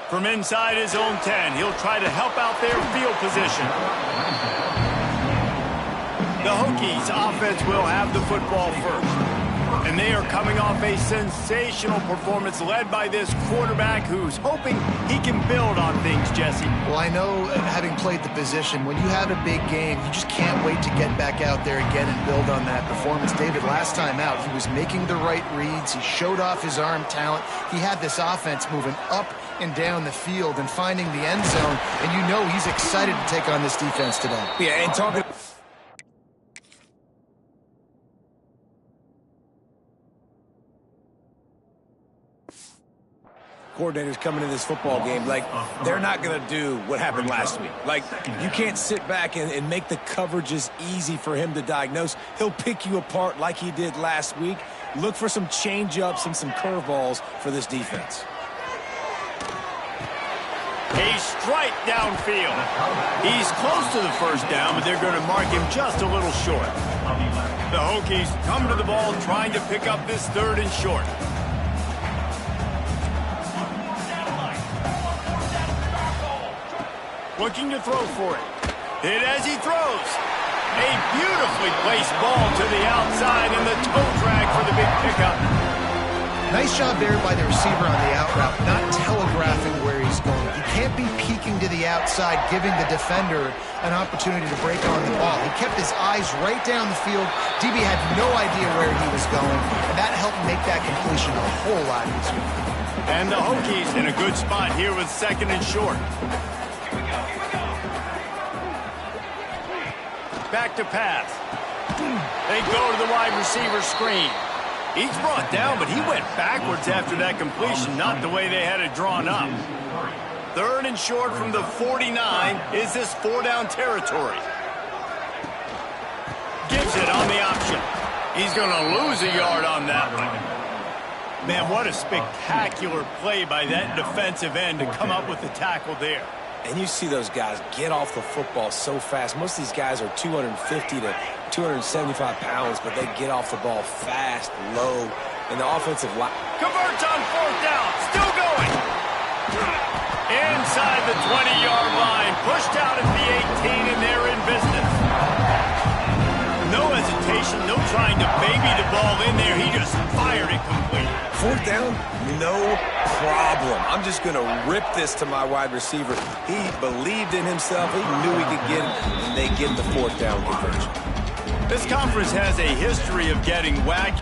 From inside his own 10, he'll try to help out their field position. The Hokies offense will have the football first. And they are coming off a sensational performance led by this quarterback who's hoping he can build on things, Jesse. Well, I know, having played the position, when you have a big game, you just can't wait to get back out there again and build on that performance. David, last time out, he was making the right reads. He showed off his arm talent. He had this offense moving up and down the field and finding the end zone. And you know he's excited to take on this defense today. Yeah, and talking... coordinators coming into this football game, like, they're not going to do what happened last week. Like, you can't sit back and make the coverages easy for him to diagnose. He'll pick you apart like he did last week. Look for some change-ups and some curveballs for this defense. A strike downfield. He's close to the first down, but they're going to mark him just a little short. The Hokies come to the ball trying to pick up this 3rd and short. Looking to throw for it. Hit as he throws. A beautifully placed ball to the outside and the toe drag for the big pickup. Nice job there by the receiver on the out route, not telegraphing where he's going. He can't be peeking to the outside, giving the defender an opportunity to break on the ball. He kept his eyes right down the field. DB had no idea where he was going, and that helped make that completion a whole lot easier. And the Hokies in a good spot here with 2nd and short. Back to pass. They go to the wide receiver screen. He's brought down, but he went backwards after that completion, not the way they had it drawn up. 3rd and short from the 49. Is this 4-down territory? Gives it on the option. He's going to lose a yard on that one. Man, what a spectacular play by that defensive end to come up with the tackle there. And you see those guys get off the football so fast. Most of these guys are 250 to 275 pounds, but they get off the ball fast, low, and the offensive line. Converts on 4th down. Still going. Inside the 20-yard line. Pushed out at the 18, and they're in business. No hesitation, no trying to baby the ball in there. He just fired it complete. 4th down, no problem. I'm just going to rip this to my wide receiver. He believed in himself. He knew he could get it, and they get the 4th down conversion. This conference has a history of getting whacked.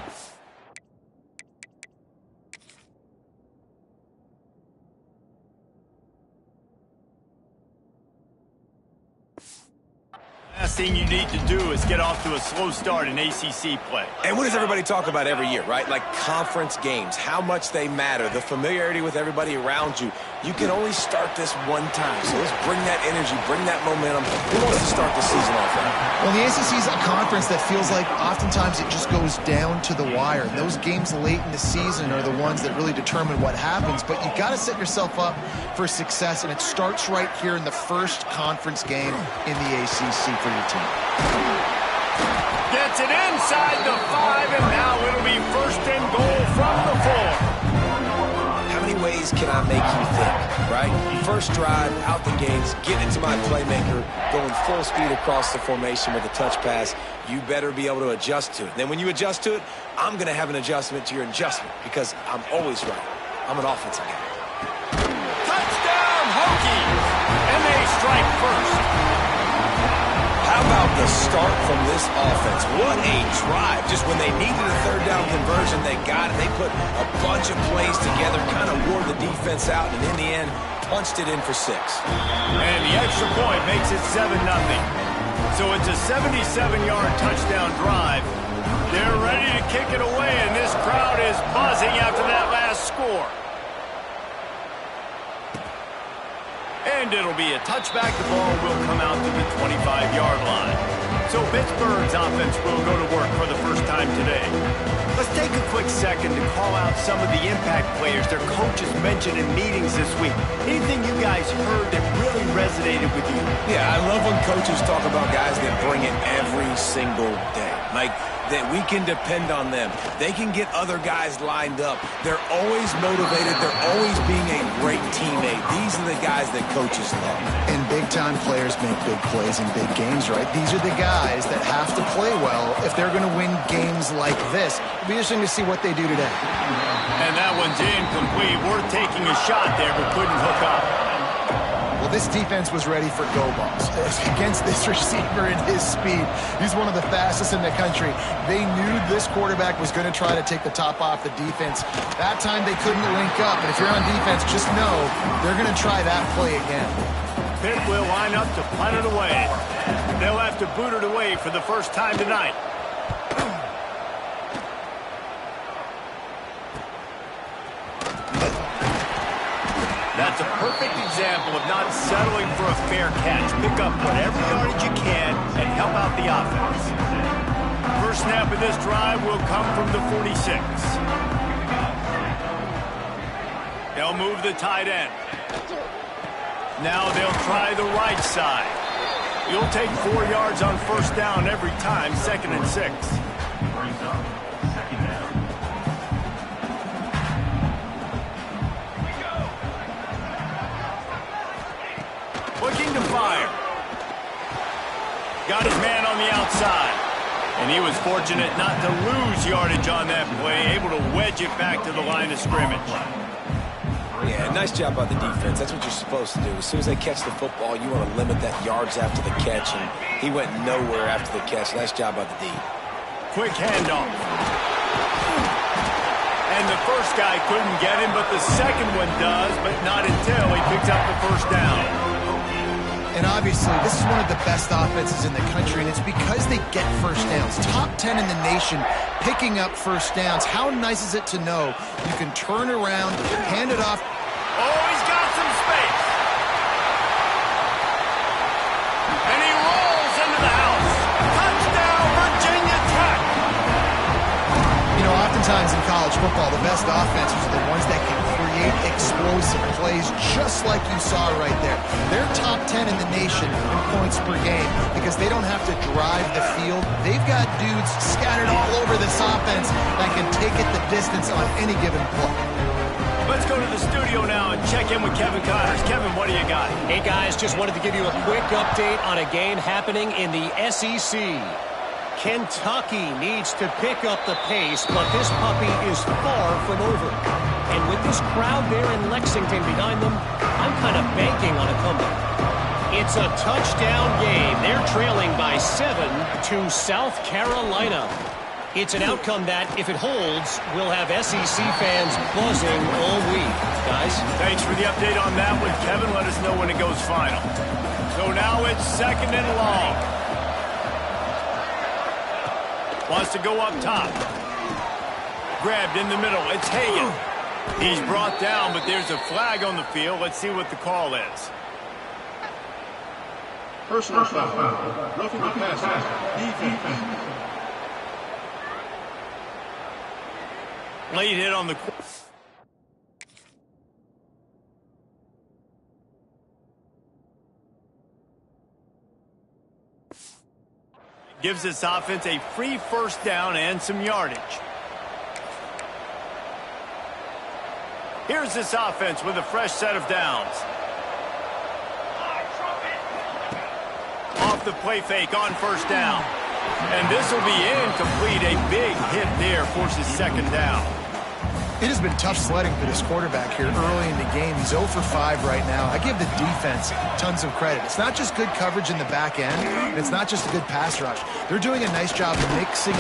Last thing you need to do is get off to a slow start in ACC play. And what does everybody talk about every year, right? Like conference games, how much they matter, the familiarity with everybody around you. You can only start this one time. So let's bring that energy, bring that momentum. Who wants to start the season off right? Well, the ACC is a conference that feels like oftentimes it just goes down to the wire. Those games late in the season are the ones that really determine what happens. But you got to set yourself up for success, and it starts right here in the first conference game in the ACC for your team. Gets it inside the 5, and now it'll be 1st and goal from the 4. How many ways can I make you think, right? First drive, out the gates, get into my playmaker, going full speed across the formation with a touch pass. You better be able to adjust to it. Then when you adjust to it, I'm going to have an adjustment to your adjustment because I'm always right. I'm an offensive guy. Touchdown, Hokies! And they strike first. How about the start from this offense? What a drive. Just when they needed a 3rd down conversion, they got it. They put a bunch of plays together, kind of wore the defense out, and in the end, punched it in for 6. And the extra point makes it 7-0. So it's a 77-yard touchdown drive. They're ready to kick it away, and this crowd is buzzing after that last score. And it'll be a touchback. The ball will come out to the 25-yard line. So Pittsburgh's offense will go to work for the first time today. Let's take a quick second to call out some of the impact players their coaches mentioned in meetings this week. Anything you guys heard that really resonated with you? Yeah, I love when coaches talk about guys that bring it every single day. Like, that we can depend on them. They can get other guys lined up. They're always motivated. They're always being a great teammate. These are the guys that coaches love. And big-time players make big plays in big games, right? These are the guys that have to play well if they're going to win games like this. It'll be interesting to see what they do today. And that one's incomplete. Worth taking a shot there, but couldn't hook up. Well, this defense was ready for go balls against this receiver and his speed. He's one of the fastest in the country. They knew this quarterback was going to try to take the top off the defense. That time they couldn't link up, but if you're on defense, just know they're going to try that play again. Pitt will line up to punt it away. They'll have to boot it away for the first time tonight. That's a perfect example of not settling for a fair catch. Pick up whatever yardage you can and help out the offense. First snap of this drive will come from the 46. They'll move the tight end. Now they'll try the right side. You'll take 4 yards on first down every time, 2nd and 6. Looking to fire. Got his man on the outside. And he was fortunate not to lose yardage on that play, able to wedge it back to the line of scrimmage. Yeah, nice job by the defense. That's what you're supposed to do. As soon as they catch the football, you want to limit that yards after the catch, and he went nowhere after the catch. Nice job by the D. Quick handoff. And the first guy couldn't get him, but the second one does, but not until he picks up the first down. And obviously, this is one of the best offenses in the country, and it's because they get first downs. Top 10 in the nation picking up first downs. How nice is it to know you can turn around, hand it off. Oh, he's got some space. And he rolls into the house. Touchdown, Virginia Tech. You know, oftentimes in college football, the best offenses are the ones that can create explosive plays just like you saw right there. They're top 10 in the nation in points per game because they don't have to drive the field. They've got dudes scattered all over this offense that can take it the distance on any given play. Let's go to the studio now and check in with Kevin Connors. Kevin, what do you got? Hey, guys, just wanted to give you a quick update on a game happening in the SEC. Kentucky needs to pick up the pace, but this puppy is far from over. And with this crowd there in Lexington behind them, I'm kind of banking on a comeback. It's a touchdown game. They're trailing by 7 to South Carolina. It's an outcome that, if it holds, will have SEC fans buzzing all week. Guys? Thanks for the update on that one, Kevin. Let us know when it goes final. So now it's 2nd and long. Wants to go up top. Grabbed in the middle. It's Hagan. He's brought down, but there's a flag on the field. Let's see what the call is. Personal foul. Roughing the passer. Defense. Late hit on the... Gives this offense a free first down and some yardage. Here's this offense with a fresh set of downs. Off the play fake on first down. And this will be incomplete. A big hit there forces 2nd down. It has been tough sledding for this quarterback here early in the game. He's 0 for 5 right now. I give the defense tons of credit. It's not just good coverage in the back end, and it's not just a good pass rush. They're doing a nice job of mixing.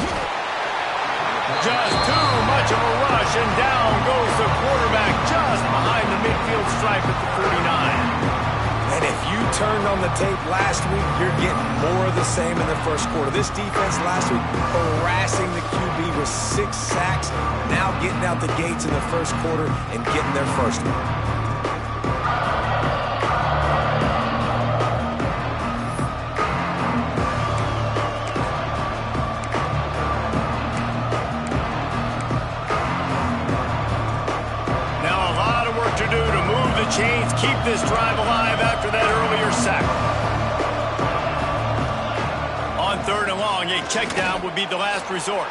Just too much of a rush, and down goes the quarterback just behind the midfield stripe at the 49. And if you turned on the tape last week, you're getting more of the same in the first quarter. This defense last week harassing the QB with 6 sacks, now getting out the gates in the first quarter and getting their first one. Chains keep this drive alive after that earlier sack. On 3rd and long, a check down would be the last resort.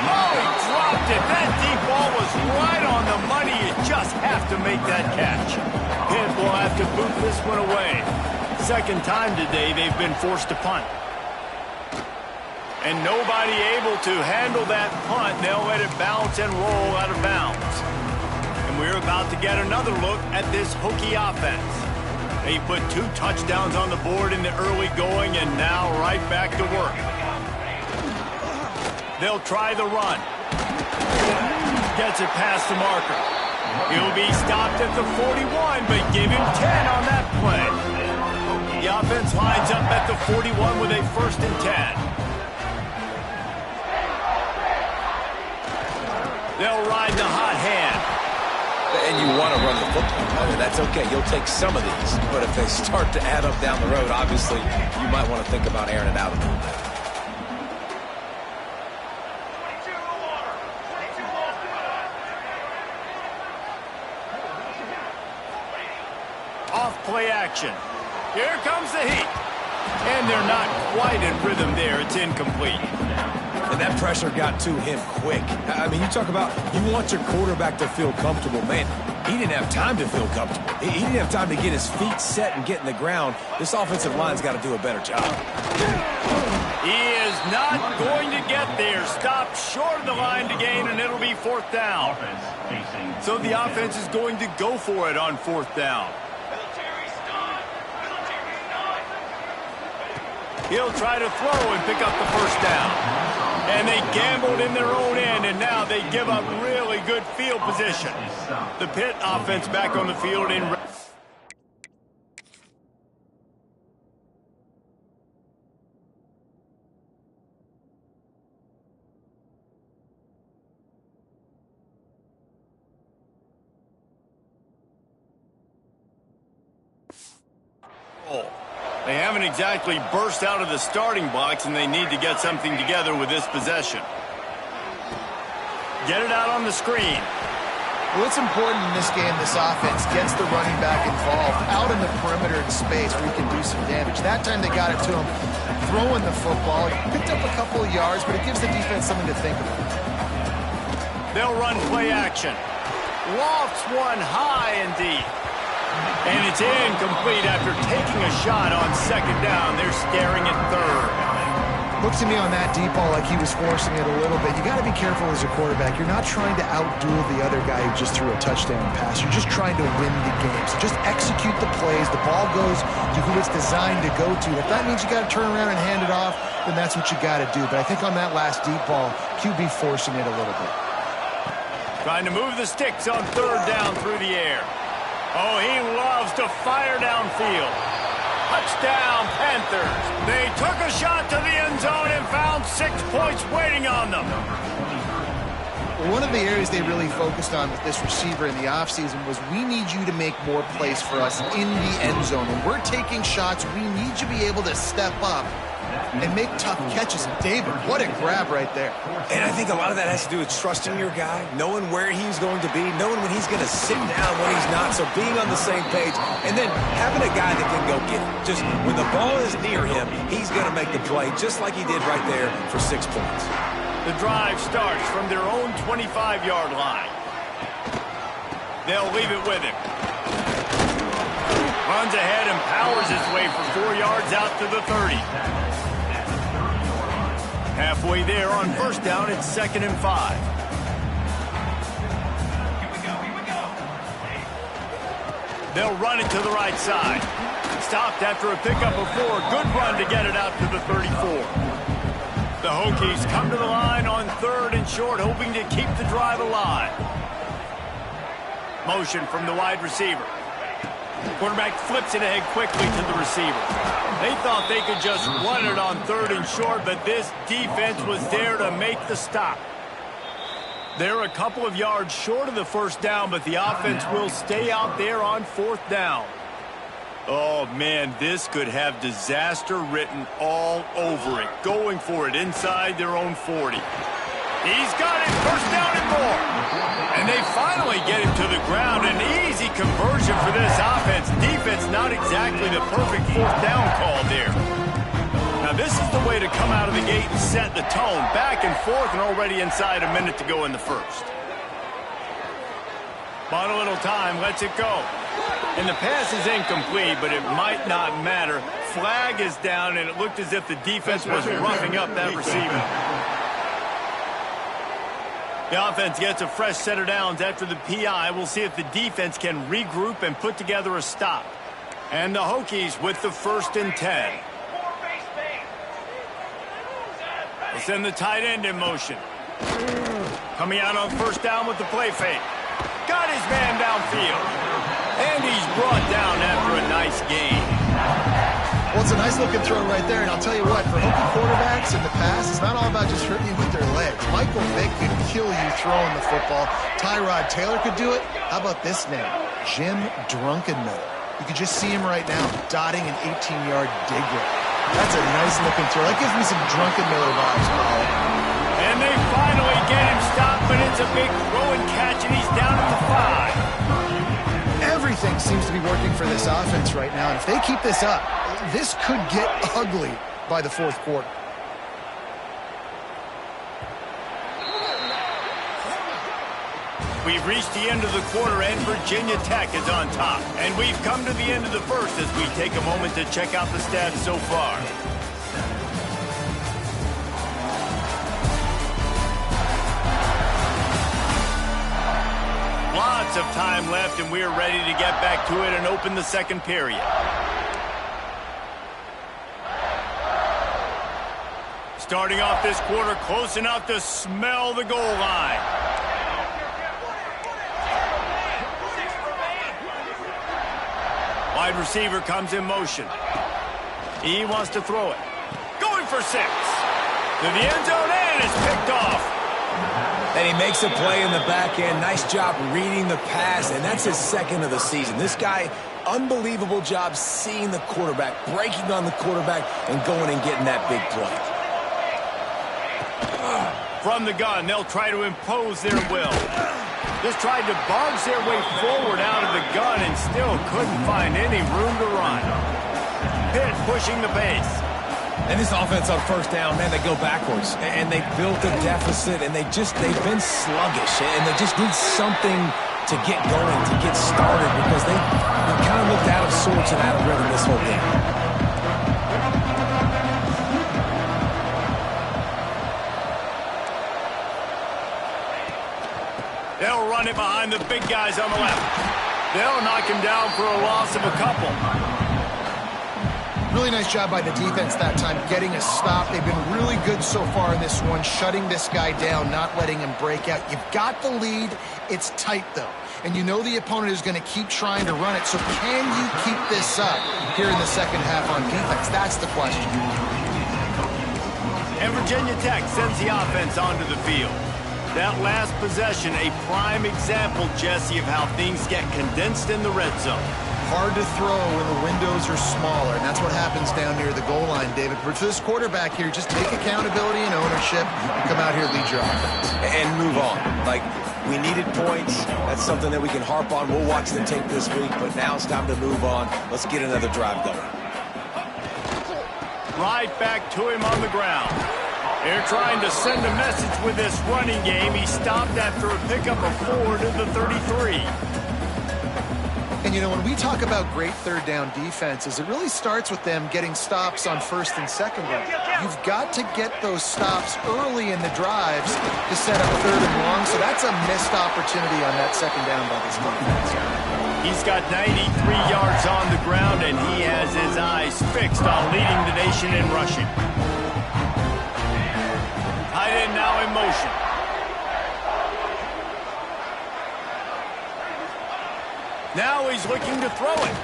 Oh, he dropped it. That deep ball was right on the money. You just have to make that catch. Pitt will have to boot this one away. Second time today they've been forced to punt. And nobody able to handle that punt. They'll let it bounce and roll out of bounds. And we're about to get another look at this Hokie offense. They put 2 touchdowns on the board in the early going and now right back to work. They'll try the run. Gets it past the marker. He'll be stopped at the 41, but give him 10 on that play. The offense lines up at the 41 with a 1st and 10. They'll ride the hot hand. And you want to run the football. I mean, that's okay. You'll take some of these. But if they start to add up down the road, obviously, you might want to think about airing it out a little bit. Play action. Here comes the heat. And they're not quite in rhythm there. It's incomplete. And that pressure got to him quick. I mean, you talk about you want your quarterback to feel comfortable. Man, he didn't have time to feel comfortable. He didn't have time to get his feet set and get in the ground. This offensive line's got to do a better job. He is not going to get there. Stopped short of the line to gain, and it'll be 4th down. So the offense is going to go for it on 4th down. He'll try to throw and pick up the 1st down. And they gambled in their own end, and now they give up really good field position. The Pitt offense back on the field in... They haven't exactly burst out of the starting blocks, and they need to get something together with this possession. Get it out on the screen. Well, it's important in this game this offense gets the running back involved out in the perimeter in space where he can do some damage. That time they got it to him throwing the football. He picked up a couple of yards, but it gives the defense something to think about. They'll run play action. Lofts one high and deep. And it's incomplete after taking a shot on 2nd down. They're staring at 3rd. Looks to me on that deep ball like he was forcing it a little bit. You got to be careful as a quarterback. You're not trying to outduel the other guy who just threw a touchdown pass. You're just trying to win the game. So just execute the plays. The ball goes to who it's designed to go to. If that means you got to turn around and hand it off, then that's what you got to do. But I think on that last deep ball, QB forcing it a little bit. Trying to move the sticks on 3rd down through the air. Oh, he loves to fire downfield. Touchdown, Panthers. They took a shot to the end zone and found 6 points waiting on them. One of the areas they really focused on with this receiver in the offseason was we need you to make more plays for us in the end zone. When we're taking shots, we need you to be able to step up and make tough catches. And David, what a grab right there. And I think a lot of that has to do with trusting your guy, knowing where he's going to be, knowing when he's going to sit down, when he's not, so being on the same page, and then having a guy that can go get it. Just when the ball is near him, he's going to make the play just like he did right there for 6 points. The drive starts from their own 25-yard line. They'll leave it with him. Runs ahead and powers his way for 4 yards out to the 30. Halfway there on 1st down, it's 2nd and 5. They'll run it to the right side. Stopped after a pickup of 4. Good run to get it out to the 34. The Hokies come to the line on 3rd and short, hoping to keep the drive alive. Motion from the wide receiver. Quarterback flips it ahead quickly to the receiver. They thought they could just run it on 3rd and short, but this defense was there to make the stop. They're a couple of yards short of the 1st down, but the offense will stay out there on 4th down. Oh, man, this could have disaster written all over it. Going for it inside their own 40. He's got it, first down and more. And they finally get him to the ground. An easy conversion for this offense. Defense not exactly the perfect fourth down call there. Now this is the way to come out of the gate and set the tone. Back and forth and already inside a minute to go in the first. Bought a little time, lets it go. And the pass is incomplete, but it might not matter. Flag is down, and it looked as if the defense was roughing up that receiver. The offense gets a fresh set of downs after the PI. We'll see if the defense can regroup and put together a stop. And the Hokies with the 1st and 10. They'll send the tight end in motion. Coming out on first down with the play fake. Got his man downfield. And he's brought down after a nice gain. Well, it's a nice-looking throw right there, and I'll tell you what, for Hokie quarterbacks in the past, it's not all about just hurting you with their legs. Michael Vick could kill you throwing the football. Tyrod Taylor could do it. How about this name? Jim Drunkenmiller. You can just see him right now, dotting an 18-yard dig route. That's a nice-looking throw. That gives me some Drunkenmiller vibes, Paul. And they finally get him stopped, but it's a big throw and catch, and he's down at the 5. Everything seems to be working for this offense right now, and if they keep this up, this could get ugly by the fourth quarter. We've reached the end of the quarter, and Virginia Tech is on top. And we've come to the end of the first as we take a moment to check out the stats so far. Lots of time left, and we're ready to get back to it and open the second period. Starting off this quarter close enough to smell the goal line. Wide receiver comes in motion. He wants to throw it. Going for 6. To the end zone, and it's picked off. And he makes a play in the back end. Nice job reading the pass, and that's his 2nd of the season. This guy, unbelievable job seeing the quarterback, breaking on the quarterback, and going and getting that big play. From the gun, they'll try to impose their will. Just tried to barge their way forward out of the gun and still couldn't find any room to run. Pitt pushing the pace. And this offense on first down, man, they go backwards. And they built a deficit, and they've been sluggish. And they just need something to get going, to get started, because they kind of looked out of sorts and out of rhythm this whole game. They'll run it behind the big guys on the left. They'll knock him down for a loss of a couple. Really nice job by the defense that time, getting a stop. They've been really good so far in this one, shutting this guy down, not letting him break out. You've got the lead. It's tight, though. And you know the opponent is going to keep trying to run it. So can you keep this up here in the second half on defense? That's the question. And Virginia Tech sends the offense onto the field. That last possession, a prime example, Jesse, of how things get condensed in the red zone. Hard to throw when the windows are smaller, and that's what happens down near the goal line, David. But for this quarterback here, just take accountability and ownership and come out here and lead your offense. And move on. Like, we needed points. That's something that we can harp on. We'll watch the tape this week, but now it's time to move on. Let's get another drive going. Right back to him on the ground. They're trying to send a message with this running game. He stopped after a pickup of 4 to the 33. And, you know, when we talk about great third down defenses, it really starts with them getting stops on first and second down. You've got to get those stops early in the drives to set up third and long, so that's a missed opportunity on that second down by this defense. He's got 93 yards on the ground, and he has his eyes fixed on leading the nation in rushing. Tight end now in motion. Now he's looking to throw it.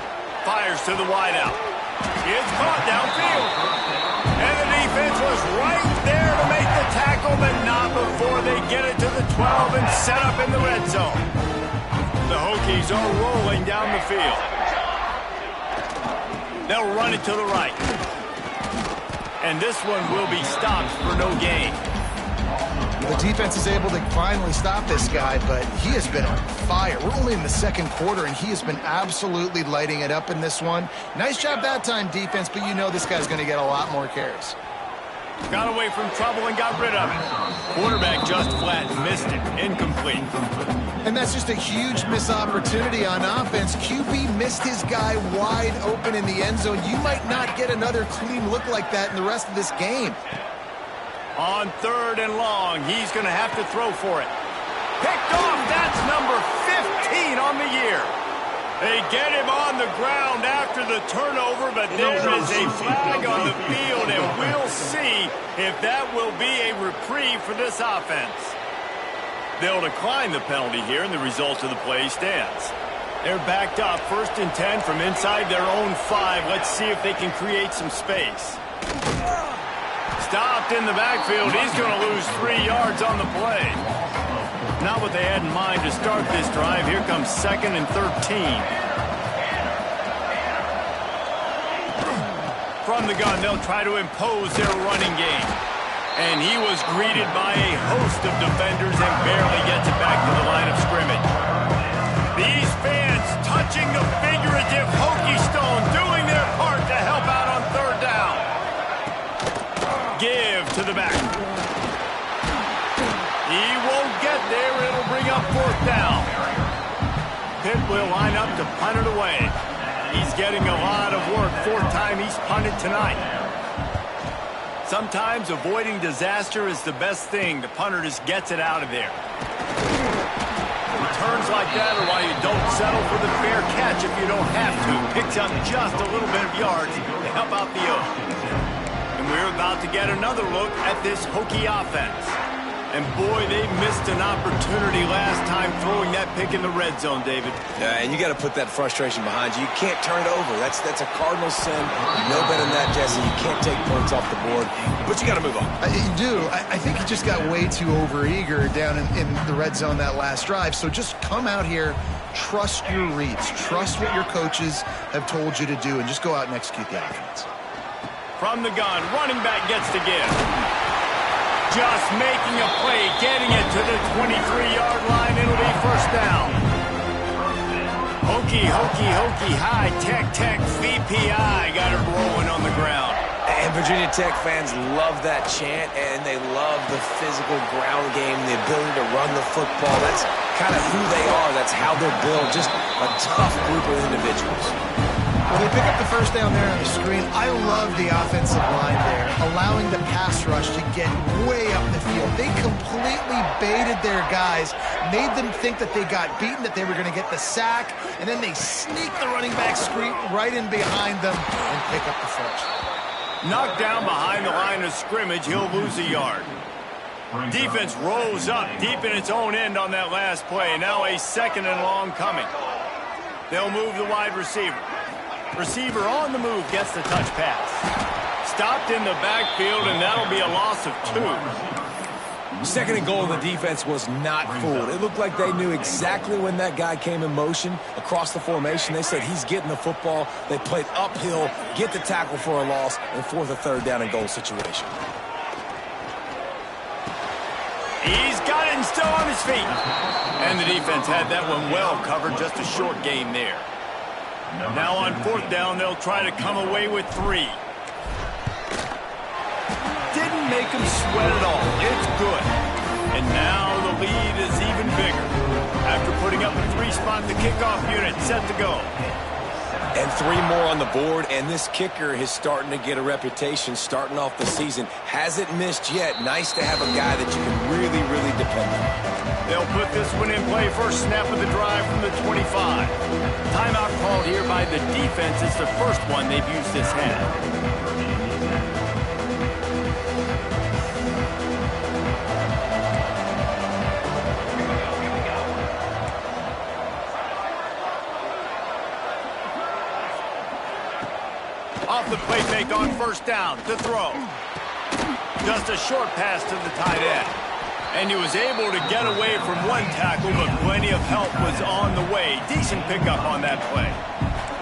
Fires to the wideout. It's caught downfield. And the defense was right there to make the tackle, but not before they get it to the 12 and set up in the red zone. The Hokies are rolling down the field. They'll run it to the right. And this one will be stopped for no gain. The defense is able to finally stop this guy, but he has been on fire. We're only in the second quarter, and he has been absolutely lighting it up in this one. Nice job that time, defense, but you know this guy's going to get a lot more carries. Got away from trouble and got rid of it. Quarterback just flat missed it. Incomplete. And that's just a huge missed opportunity on offense. QB missed his guy wide open in the end zone. You might not get another clean look like that in the rest of this game. On 3rd and long, he's going to have to throw for it. Picked off. That's number 15 on the year. They get him on the ground after the turnover, but there is a flag on the field, and we'll see if that will be a reprieve for this offense. They'll decline the penalty here, and the result of the play stands. They're backed up, 1st and 10 from inside their own 5. Let's see if they can create some space. Stopped in the backfield. He's going to lose 3 yards on the play. Not what they had in mind to start this drive. Here comes 2nd and 13. From the gun, they'll try to impose their running game. And he was greeted by a host of defenders and barely gets it back to the line of scrimmage. These fans touching the figurative hokey stone, doing their part to help out on 3rd down. Give to the back. He won't get there. It'll bring up 4th down. Pitt will line up to punt it away. He's getting a lot of work. 4th time he's punted tonight. Sometimes avoiding disaster is the best thing. The punter just gets it out of there. Returns like that are why you don't settle for the fair catch if you don't have to. Picks up just a little bit of yards to help out the Oak. And we're about to get another look at this hokey offense. And boy, they missed an opportunity last time throwing that pick in the red zone, David. Yeah, and you got to put that frustration behind you. You can't turn it over. That's a cardinal sin. You know better than that, Jesse. You can't take points off the board, but you got to move on. You do. I think he just got way too overeager down in the red zone that last drive. So just come out here, trust your reads, trust what your coaches have told you to do, and just go out and execute the offense. From the gun, running back gets to give. Just making a play, getting it to the 23-yard line. It'll be 1st down. Hokey, hokey, hokey, high, tech, VPI. Got it rolling on the ground. And Virginia Tech fans love that chant, and they love the physical ground game, the ability to run the football. That's kind of who they are. That's how they're built. Just a tough group of individuals. Well, they pick up the 1st down there on the screen. I love the offensive line there, allowing the pass rush to get way up the field. They completely baited their guys, made them think that they got beaten, that they were going to get the sack, and then they sneak the running back screen right in behind them and pick up the 1st. Knocked down behind the line of scrimmage, he'll lose a yard. Defense rose up deep in its own end on that last play. Now a 2nd and long coming. They'll move the wide receiver. Receiver on the move gets the touch pass. Stopped in the backfield, and that'll be a loss of 2. 2nd and goal, the defense was not fooled. It looked like they knew exactly when that guy came in motion across the formation. They said he's getting the football. They played uphill, get the tackle for a loss, and for the 3rd down and goal situation. He's got it and still on his feet. And the defense had that one well covered, just a short game there. Now on 4th down, they'll try to come away with 3. Didn't make them sweat at all. It's good. And now the lead is even bigger. After putting up a 3-spot, the kickoff unit set to go. And 3 more on the board, and this kicker is starting to get a reputation starting off the season. Hasn't missed yet. Nice to have a guy that you can really, really depend on. They'll put this one in play. First snap of the drive from the 25. Timeout called here by the defense. It's the first one they've used this half. Off the play fake on 1st down to throw. Just a short pass to the tight end. And he was able to get away from one tackle, but plenty of help was on the way. Decent pickup on that play.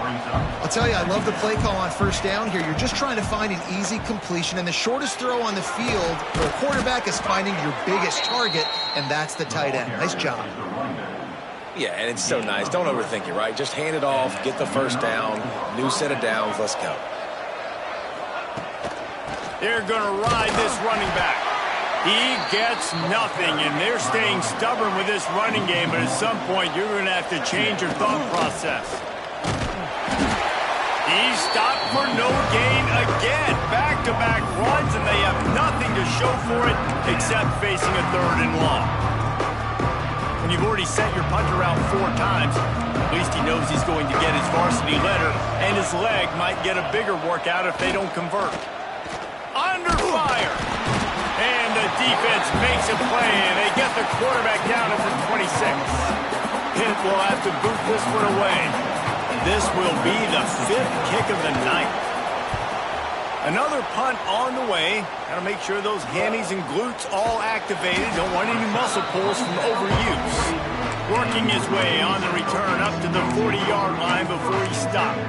I'll tell you, I love the play call on first down here. You're just trying to find an easy completion, and the shortest throw on the field for a quarterback is finding your biggest target, and that's the tight end. Nice job. Yeah, and it's so nice. Don't overthink it, right? Just hand it off, get the first down, new set of downs, let's go. They're going to ride this running back. He gets nothing, and they're staying stubborn with this running game, but at some point, you're going to have to change your thought process. He's stopped for no gain again. Back-to-back runs, and they have nothing to show for it except facing a 3rd and long. When you've already sent your punter out 4 times, at least he knows he's going to get his varsity letter, and his leg might get a bigger workout if they don't convert. Under fire! And the defense makes a play, and they get the quarterback down at the 26. Pitt will have to boot this one away. This will be the 5th kick of the night. Another punt on the way. Got to make sure those hammies and glutes all activated. Don't want any muscle pulls from overuse. Working his way on the return up to the 40-yard line before he stopped.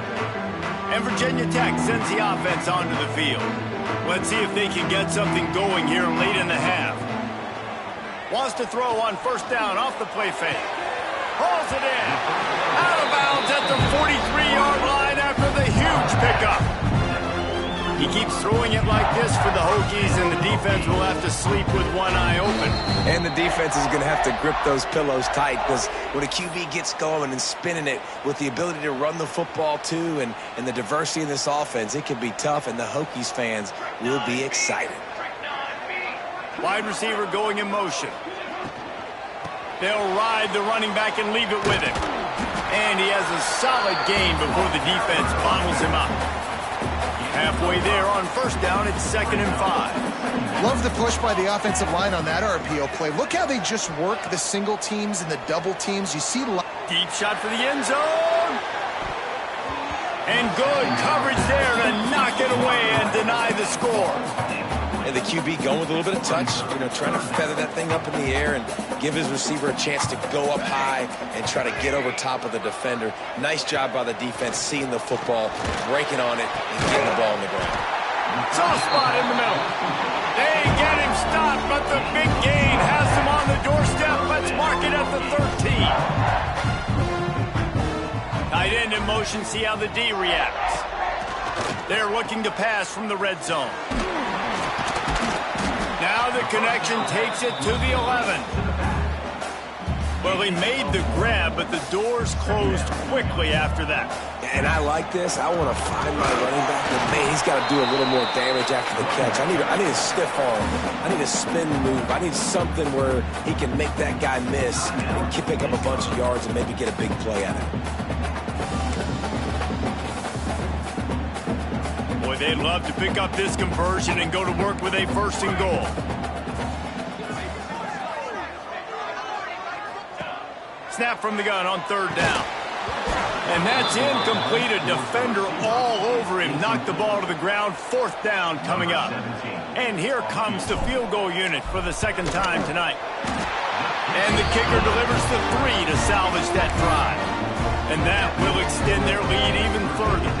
And Virginia Tech sends the offense onto the field. Let's see if they can get something going here late in the half. Wants to throw on first down off the play fake. Hauls it in. Out of bounds at the 43-yard line after the huge pickup. He keeps throwing it like this for the Hokies, and the defense will have to sleep with one eye open. And the defense is going to have to grip those pillows tight, because when a QB gets going and spinning it with the ability to run the football too, and the diversity in this offense, it can be tough, and the Hokies fans will be excited. Wide receiver going in motion. They'll ride the running back and leave it with him. And he has a solid gain before the defense bottles him up. Halfway there on first down, it's 2nd and 5. Love the push by the offensive line on that RPO play. Look how they just work the single teams and the double teams. You see... Deep shot for the end zone. And good coverage there to knock it away and deny the score. And the QB going with a little bit of touch, trying to feather that thing up in the air and give his receiver a chance to go up high and try to get over top of the defender. Nice job by the defense, seeing the football, breaking on it, and getting the ball on the ground. Soft spot in the middle. They get him stopped, but the big gain has him on the doorstep. Let's mark it at the 13. Tight end in motion, see how the D reacts. They're looking to pass from the red zone. Now the connection takes it to the 11. Well, he made the grab, but the doors closed quickly after that. And I like this. I want to find my running back, but man, he's got to do a little more damage after the catch. I need a stiff arm. I need a spin move. I need something where he can make that guy miss and pick up a bunch of yards and maybe get a big play out of it. Boy, they'd love to pick up this conversion and go to work with a 1st and goal. Snap from the gun on 3rd down. And that's incomplete. A defender all over him. Knocked the ball to the ground. 4th down coming up. And here comes the field goal unit for the 2nd time tonight. And the kicker delivers the 3 to salvage that drive. And that will extend their lead even further.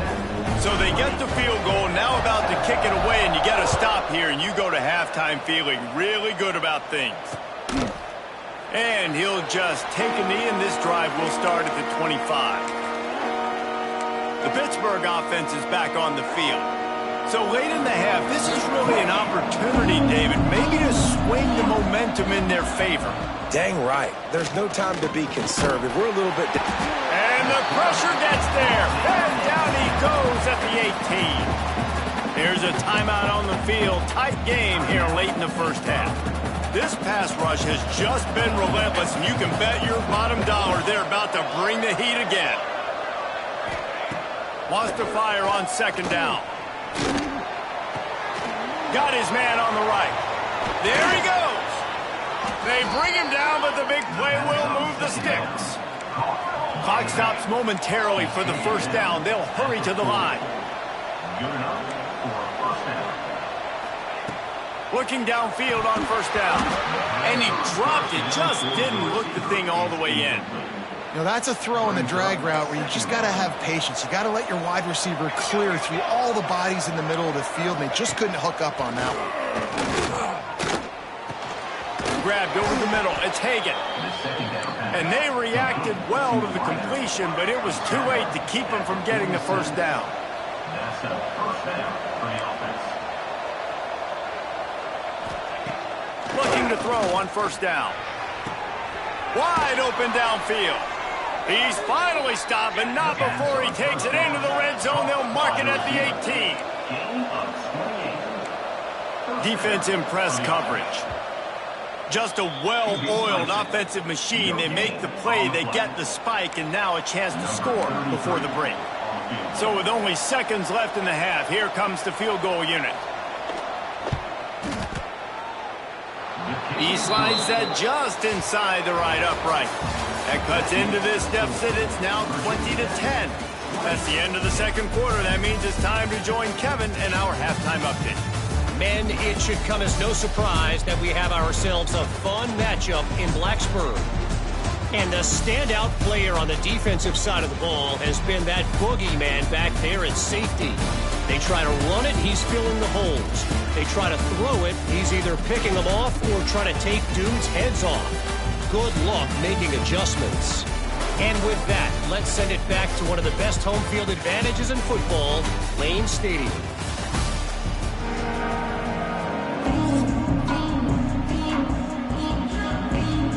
So they get the field goal, now about to kick it away, and you get a stop here, and you go to halftime feeling really good about things. And he'll just take a knee, and this drive will start at the 25. The Pittsburgh offense is back on the field. So late in the half, this is really an opportunity, David, maybe to swing the momentum in their favor. Dang right. There's no time to be conservative. We're a little bit... And the pressure gets there. And down he goes at the 18. Here's a timeout on the field. Tight game here late in the first half. This pass rush has just been relentless, and you can bet your bottom dollar they're about to bring the heat again. Wants to fire on 2nd down. Got his man on the right. There he goes. They bring him down, but the big play will move the sticks. Clock stops momentarily for the 1st down. They'll hurry to the line. Looking downfield on 1st down. And he dropped it. Just didn't look the thing all the way in. You know, that's a throw in the drag route where you just got to have patience. You got to let your wide receiver clear through all the bodies in the middle of the field, and they just couldn't hook up on that one. Grabbed over the middle. It's Hagan. And they reacted well to the completion, but it was too late to keep them from getting the first down. That's a first down for the offense. Looking to throw on first down. Wide open downfield. He's finally stopped, but not before he takes it into the red zone. They'll mark it at the 18. Defense in press coverage. Just a well-oiled offensive machine. They make the play, they get the spike, and now a chance to score before the break. So with only seconds left in the half, here comes the field goal unit. He slides that just inside the right upright. That cuts into this deficit. It's now 20-10. That's the end of the second quarter. That means it's time to join Kevin in our halftime update. Men, it should come as no surprise that we have ourselves a fun matchup in Blacksburg. And the standout player on the defensive side of the ball has been that boogeyman back there at safety. They try to run it, he's filling the holes. They try to throw it, he's either picking them off or trying to take dudes' heads off. Good luck making adjustments. And with that, let's send it back to one of the best home field advantages in football, Lane Stadium.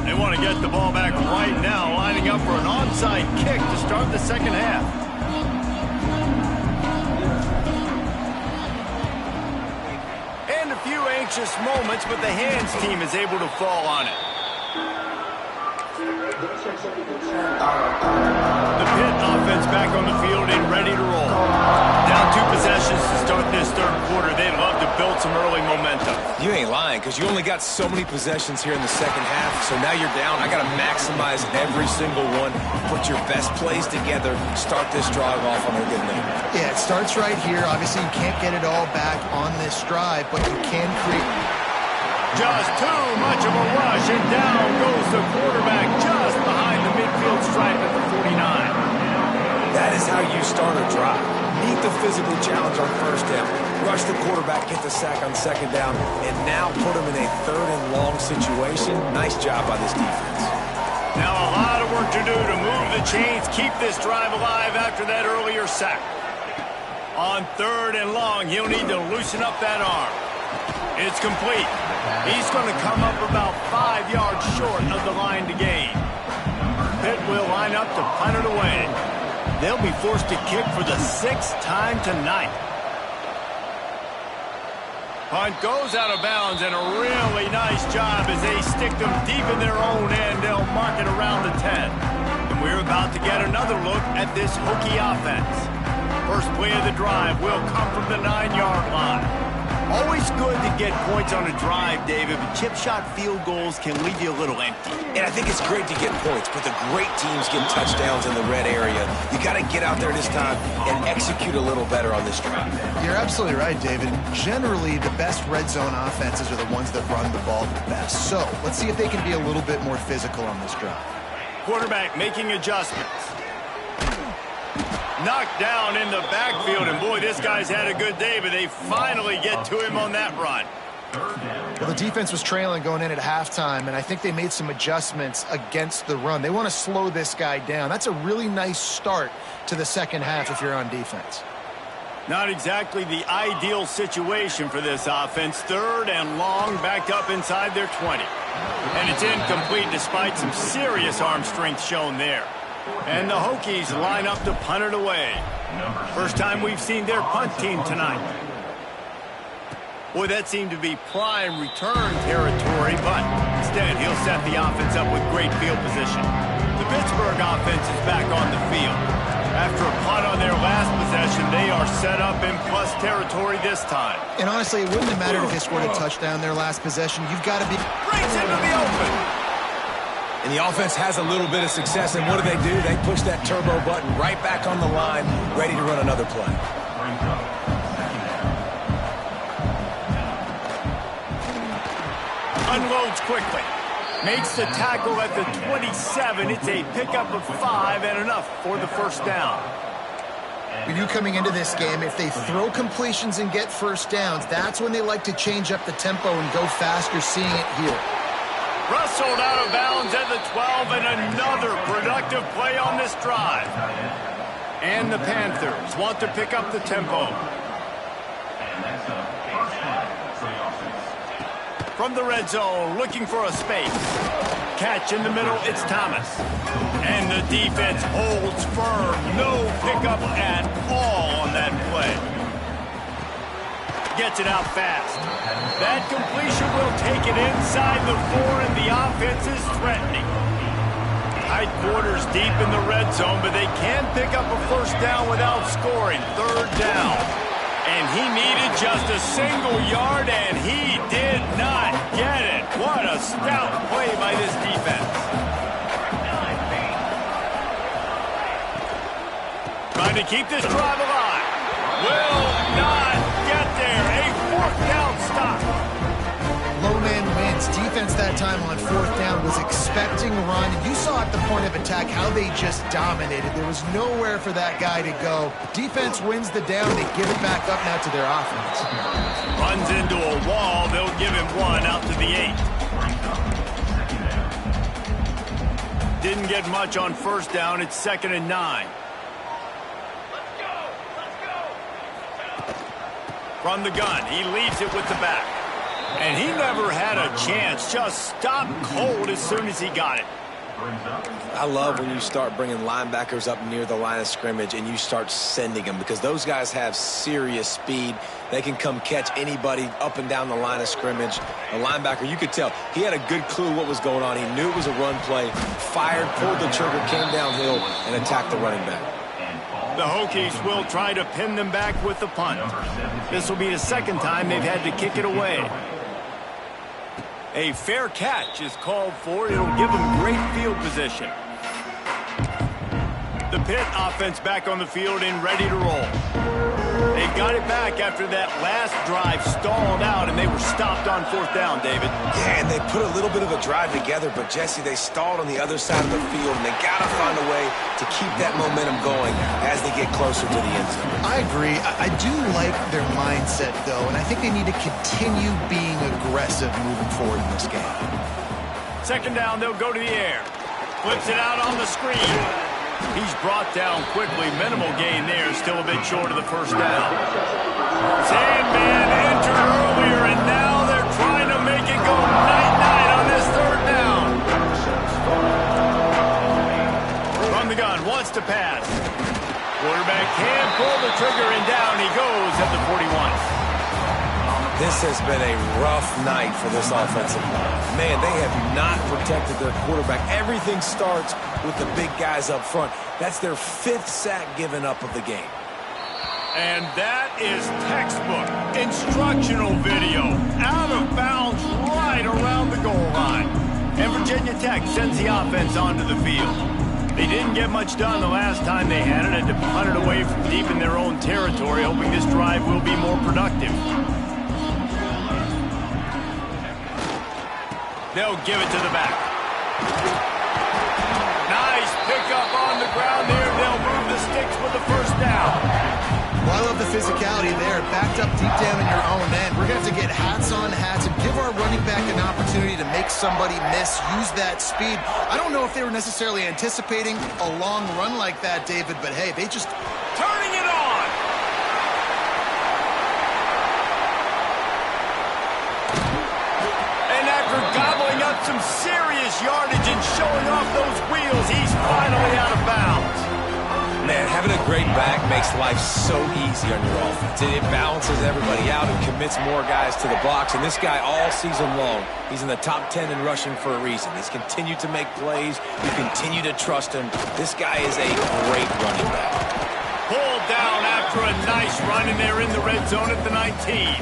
They want to get the ball back right now, lining up for an onside kick to start the second half. And a few anxious moments, but the hands team is able to fall on it. The Pitt offense back on the field and ready to roll. Down 2 possessions to start this third quarter. They'd love to build some early momentum. You ain't lying, because you only got so many possessions here in the second half, so now you're down. I got to maximize every single one. Put your best plays together. Start this drive off on a good note. Yeah, it starts right here. Obviously, you can't get it all back on this drive, but you can create... Just too much of a rush, and down goes the quarterback just behind the midfield stripe at the 49. That is how you start a drive. Meet the physical challenge on first down. Rush the quarterback, get the sack on second down, and now put him in a third and long situation. Nice job by this defense. Now a lot of work to do to move the chains, keep this drive alive after that earlier sack. On third and long, he'll need to loosen up that arm. It's complete. He's going to come up about 5 yards short of the line to gain. Pitt will line up to punt it away. They'll be forced to kick for the 6th time tonight. Punt goes out of bounds, and a really nice job as they stick them deep in their own end. They'll mark it around the 10. And we're about to get another look at this Hokie offense. First play of the drive will come from the 9-yard line. Always good to get points on a drive, David, but chip shot field goals can leave you a little empty. And I think it's great to get points, but the great teams get touchdowns in the red area. You got to get out there this time and execute a little better on this drive. You're absolutely right, David. Generally, the best red zone offenses are the ones that run the ball the best. So let's see if they can be a little bit more physical on this drive. Quarterback making adjustments. Knocked down in the backfield, and boy, this guy's had a good day, but they finally get to him on that run. Well, the defense was trailing going in at halftime, and I think they made some adjustments against the run. They want to slow this guy down. That's a really nice start to the second half if you're on defense. Not exactly the ideal situation for this offense. Third and long, backed up inside their 20. And it's incomplete despite some serious arm strength shown there. And the Hokies line up to punt it away. First time we've seen their punt team tonight. Boy, that seemed to be prime return territory, but instead he'll set the offense up with great field position. The Pittsburgh offense is back on the field. After a punt on their last possession, they are set up in plus territory this time. And honestly, it wouldn't have mattered if they scored a touchdown their last possession. You've got to be... Breaks into the open. And the offense has a little bit of success, and what do? They push that turbo button right back on the line, ready to run another play. Unloads quickly. Makes the tackle at the 27. It's a pickup of 5 and enough for the first down. When you coming into this game, if they throw completions and get first downs, that's when they like to change up the tempo and go fast. You're seeing it here. Rustled out of bounds at the 12, and another productive play on this drive. And the Panthers want to pick up the tempo. From the red zone, looking for a space. Catch in the middle, it's Thomas. And the defense holds firm. No pickup at all on that play. Gets it out fast. That completion will take it inside the 4, and the offense is threatening. Tight quarters deep in the red zone, but they can pick up a first down without scoring. Third down. And he needed just a single yard, and he did not get it. What a stout play by this defense. Trying to keep this drive alive. Will not get there. A fourth down stop. Low man wins. Defense that time on fourth down was expecting a run. And you saw at the point of attack how they just dominated. There was nowhere for that guy to go. Defense wins the down. They give it back up now to their offense. Runs into a wall. They'll give him 1 out to the 8. Didn't get much on first down. It's 2nd and 9. From the gun, he leaves it with the back. And he never had a chance. Just stopped cold as soon as he got it. I love when you start bringing linebackers up near the line of scrimmage and you start sending them, because those guys have serious speed. They can come catch anybody up and down the line of scrimmage. A linebacker, you could tell, he had a good clue what was going on. He knew it was a run play, fired, pulled the trigger, came downhill, and attacked the running back. The Hokies will try to pin them back with the punt. This will be the second time they've had to kick it away. A fair catch is called for. It'll give them great field position. The Pitt offense back on the field and ready to roll. They got it back after that last drive stalled out, and they were stopped on fourth down, David. Yeah, and they put a little bit of a drive together, but, Jesse, they stalled on the other side of the field, and they got to find a way to keep that momentum going as they get closer to the end zone. I agree. I do like their mindset, though, and I think they need to continue being aggressive moving forward in this game. Second down, they'll go to the air. Flips it out on the screen. He's brought down quickly. Minimal gain there. Still a bit short of the first down. Sandman entered earlier, and now they're trying to make it go night-night on this third down. From the gun, wants to pass. Quarterback can pull the trigger, and down he goes at the 41. This has been a rough night for this offensive line. Man, they have not protected their quarterback. Everything starts with the big guys up front. That's their 5th sack given up of the game. And that is textbook instructional video. Out of bounds right around the goal line. And Virginia Tech sends the offense onto the field. They didn't get much done the last time they had it, and to punt it away from deep in their own territory, hoping this drive will be more productive. They'll give it to the back. Nice pickup on the ground there. They'll move the sticks with the first down. Well, I love the physicality there. Backed up deep down in your own end. We're going to have to get hats on hats and give our running back an opportunity to make somebody miss, use that speed. I don't know if they were necessarily anticipating a long run like that, David, but hey, they just... Turning it on! And after gobbling up some serious yardage and showing off those wheels, he's finally out of bounds. Man, having a great back makes life so easy on your offense. It balances everybody out and commits more guys to the box. And this guy all season long, he's in the top 10 in rushing for a reason. He's continued to make plays. You continue to trust him. This guy is a great running back. Pulled down after a nice run, and they're in the red zone at the 19.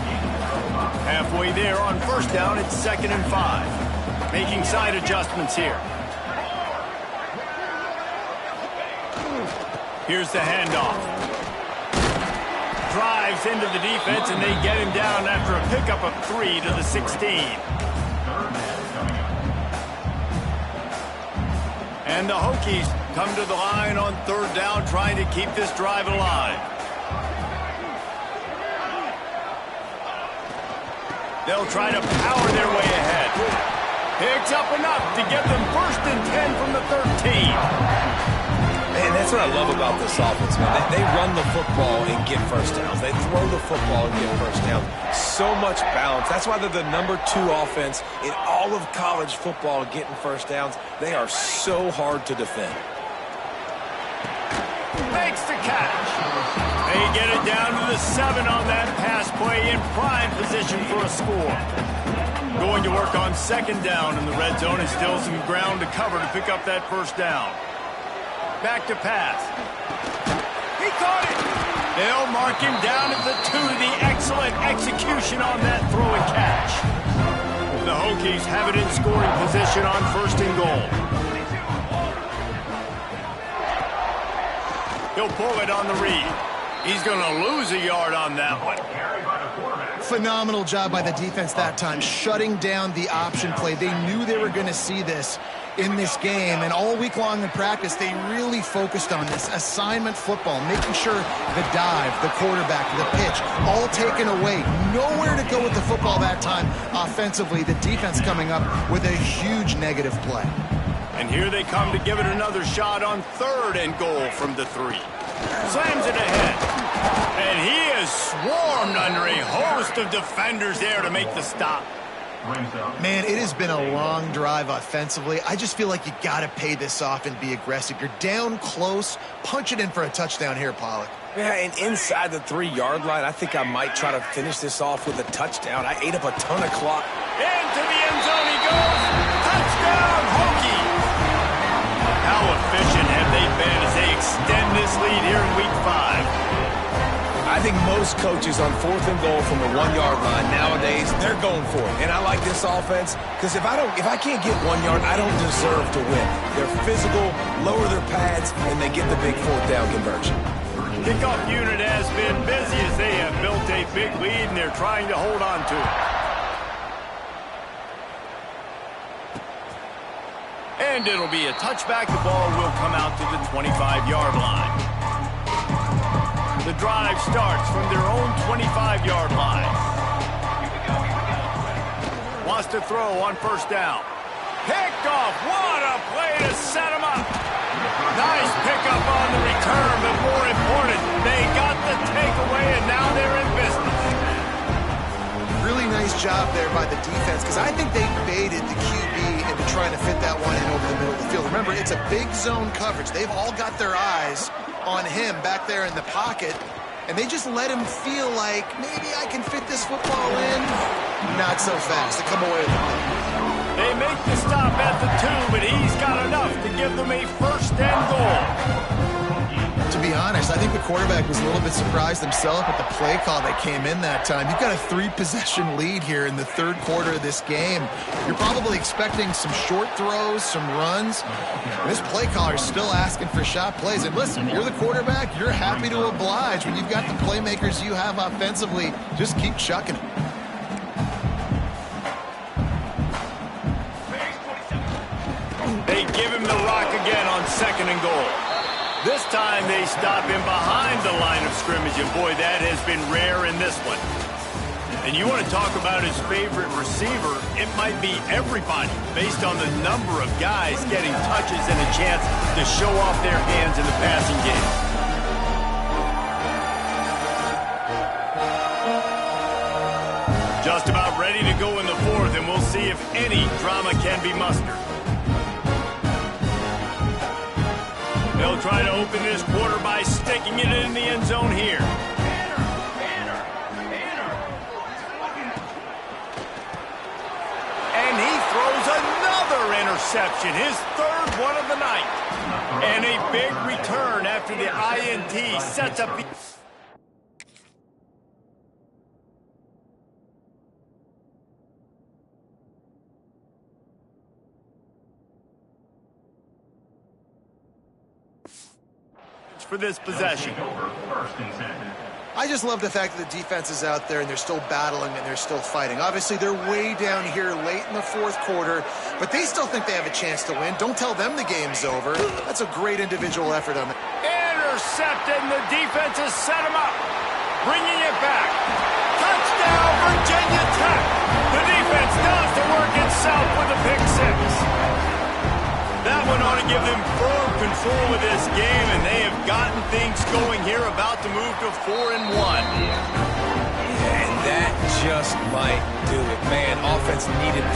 Halfway there on first down, it's 2nd and 5. Making side adjustments here. Here's the handoff. Drives into the defense, and they get him down after a pickup of 3 to the 16. And the Hokies come to the line on third down, trying to keep this drive alive. They'll try to power their way ahead. Picks up enough to get them 1st and 10 from the 13. Man, that's what I love about this offense, man. They run the football and get first downs. They throw the football and get first downs. So much balance. That's why they're the #2 offense in all of college football getting first downs. They are so hard to defend. Makes the catch. They get it down to the 7 on that pass play, in prime position for a score. Going to work on 2nd down in the red zone, and still some ground to cover to pick up that 1st down. Back to pass. He caught it. They'll mark him down at the 2. The excellent execution on that throw and catch. The Hokies have it in scoring position on 1st and goal. He'll pull it on the read. He's going to lose a yard on that one. Phenomenal job by the defense that time, shutting down the option play. They knew they were going to see this in this game, and all week long in practice, they really focused on this assignment football, making sure the dive, the quarterback, the pitch, all taken away. Nowhere to go with the football that time offensively. The defense coming up with a huge negative play. And here they come to give it another shot on 3rd and goal from the 3. Slams it ahead. And he is swarmed under a host of defenders there to make the stop. Man, it has been a long drive offensively. I just feel like you got to pay this off and be aggressive. You're down close. Punch it in for a touchdown here, Pollock. Yeah, and inside the 3-yard line, I think I might try to finish this off with a touchdown. I ate up a ton of clock. Into the end zone he goes. Touchdown, Hokies. How efficient have they been as they extend this lead here in Week 5? I think most coaches on 4th and goal from the 1-yard line nowadays, they're going for it. And I like this offense because if I can't get 1 yard, I don't deserve to win. They're physical, lower their pads, and they get the big 4th down conversion. Kickoff unit has been busy as they have built a big lead, and they're trying to hold on to it. And it'll be a touchback. The ball will come out to the 25-yard line. The drive starts from their own 25-yard line. Wants to throw on 1st down. Picked off. What a play to set him up. Nice pickup on the return, but more important, they got the takeaway, and now they're in business. Really nice job there by the defense, because I think they baited the QB into trying to fit that one in over the middle of the field. Remember, it's a big zone coverage. They've all got their eyes on him back there in the pocket, and they just let him feel like, maybe I can fit this football in. Not so fast. They come away with it. They make the stop at the 2, but he's got enough to give them a 1st and goal. To be honest, I think the quarterback was a little bit surprised himself at the play call that came in that time. You've got a 3-possession lead here in the 3rd quarter of this game. You're probably expecting some short throws, some runs. This play caller is still asking for shot plays. And listen, you're the quarterback. You're happy to oblige. When you've got the playmakers you have offensively, just keep chucking it. They give him the rock again on 2nd and goal. This time they stop him behind the line of scrimmage, and boy, that has been rare in this one. And you want to talk about his favorite receiver, it might be everybody, based on the number of guys getting touches and a chance to show off their hands in the passing game. Just about ready to go in the 4th, and we'll see if any drama can be mustered. They'll try to open this quarter by sticking it in the end zone here. And he throws another interception, his 3rd one of the night. And a big return after the INT sets up the... for this possession. Over 1st and 10. I just love the fact that the defense is out there and they're still battling and they're still fighting. Obviously, they're way down here late in the fourth quarter, but they still think they have a chance to win. Don't tell them the game's over. That's a great individual effort on that. Intercepted, and the defense has set him up. Bringing it back. Touchdown, Virginia Tech. The defense does the work itself with a pick six. That one ought to give them firm control of this game, and they have gotten things going here, about to move to 4-1. And that just might do it. Man, offense needed